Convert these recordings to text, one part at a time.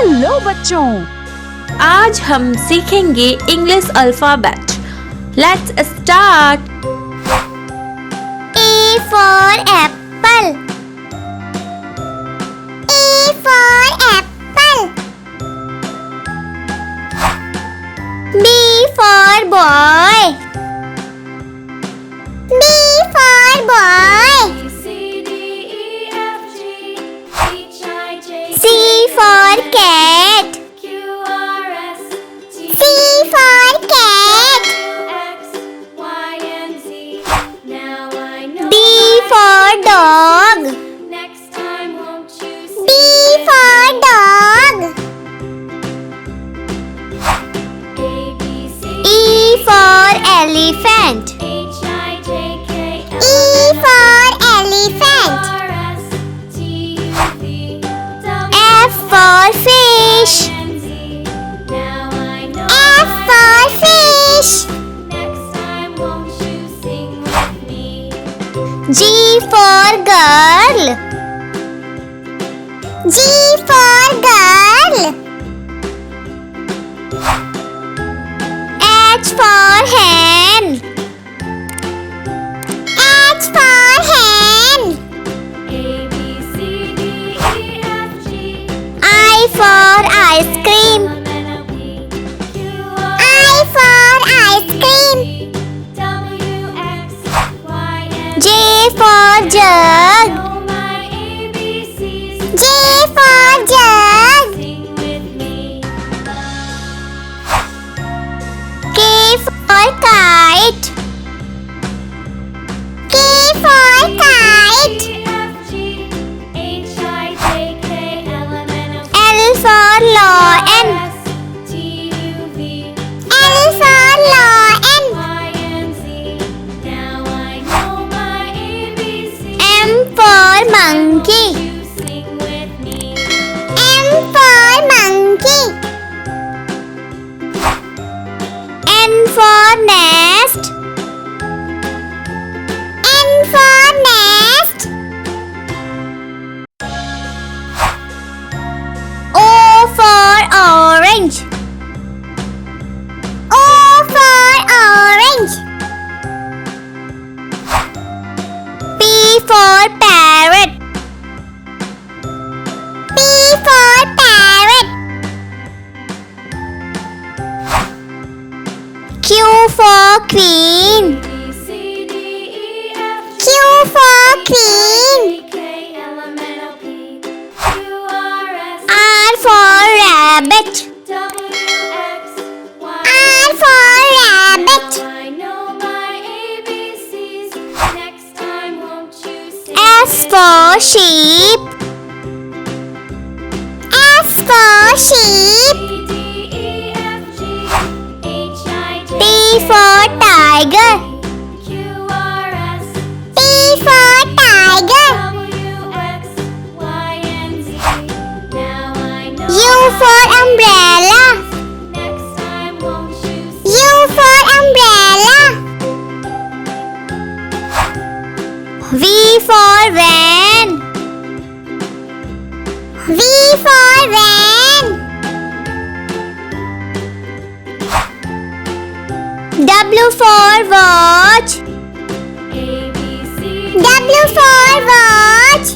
Hello बच्चों, आज हम सीखेंगे English alphabet. Let's start. A for apple. A for apple. B for boy. B for boy. C for cat. C for cat. D for dog. D for dog. E for elephant. E for elephant. F for fish. F for fish. G for girl. G for girl. H for hen. H for hen. I for ice cream. I for ice cream. J for jug. J for jug. K for kite. K for kite. L for lion. L for lion. M for monkey. M for monkey. N for nest. N for nest. O for orange. O for orange. P for parrot. P for parrot. Q for queen. Q for queen. R for rabbit. R for rabbit. S for sheep. S for sheep. T for tiger. T for tiger. U for umbrella. U for umbrella. V for van. V for van. W for watch. W for watch.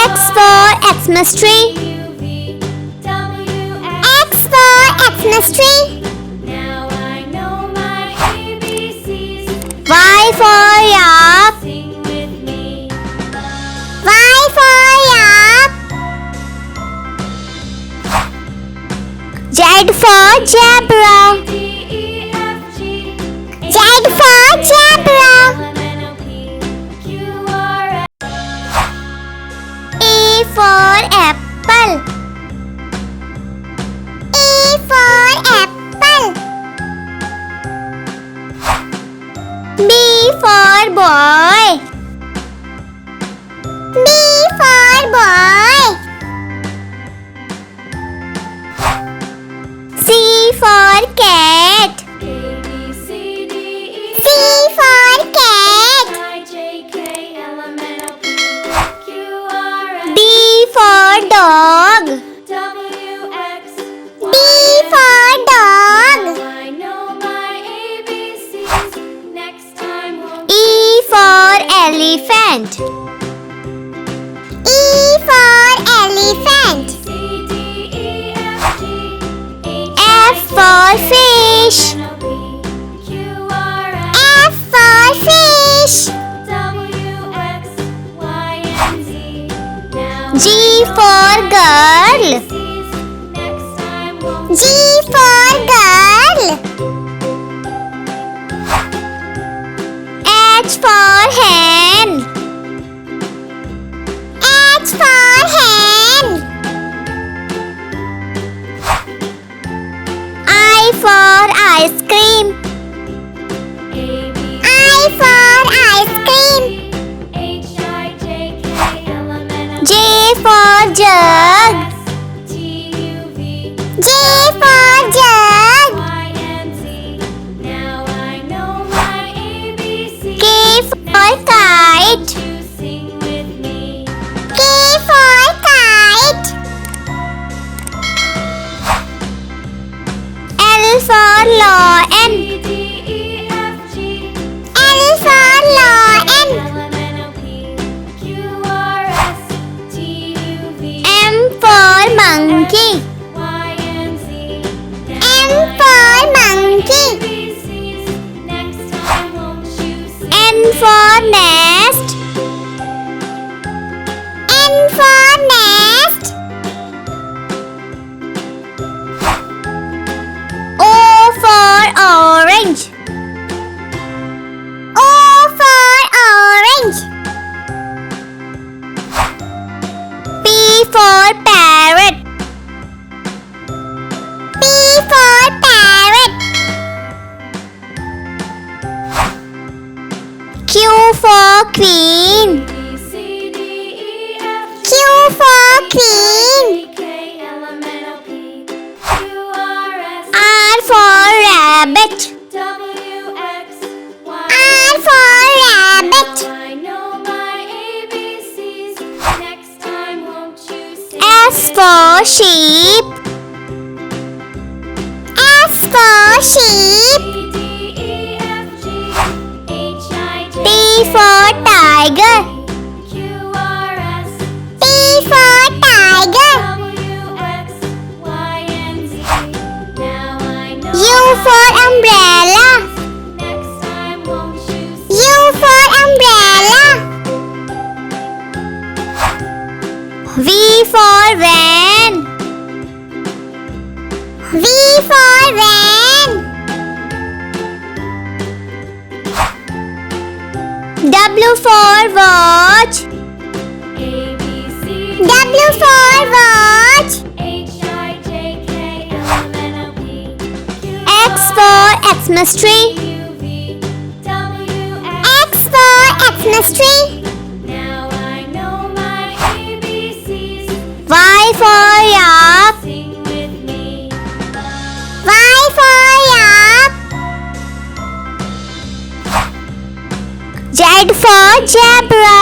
X for Xmas tree. X for Xmas tree. Y for yak. Y for yak. Z for zebra. Z for zebra. A for apple. A for apple. B for boy. B for boy. C for cat. dog. D for dog. E for elephant. E for elephant. F for fish. F for fish. G for girl. G for girl. H for hen. H for hen. I for ice cream. I for ice cream. J for jug. J for jug. K for kite. K for kite. L for lion. L for lion. M for monkey. M for monkey. N for nest. N for nest. O for orange. O for orange. P for parrot. P for parrot. Q for queen. Q for queen. R for rabbit. R for rabbit. S for sheep. S for sheep. T for tiger. T for tiger. U for umbrella. U for umbrella. V for van. V for van. W for watch. W for watch. X for Xmas tree. X for Xmas tree. Y for yak. Y for yak. Z for zebra.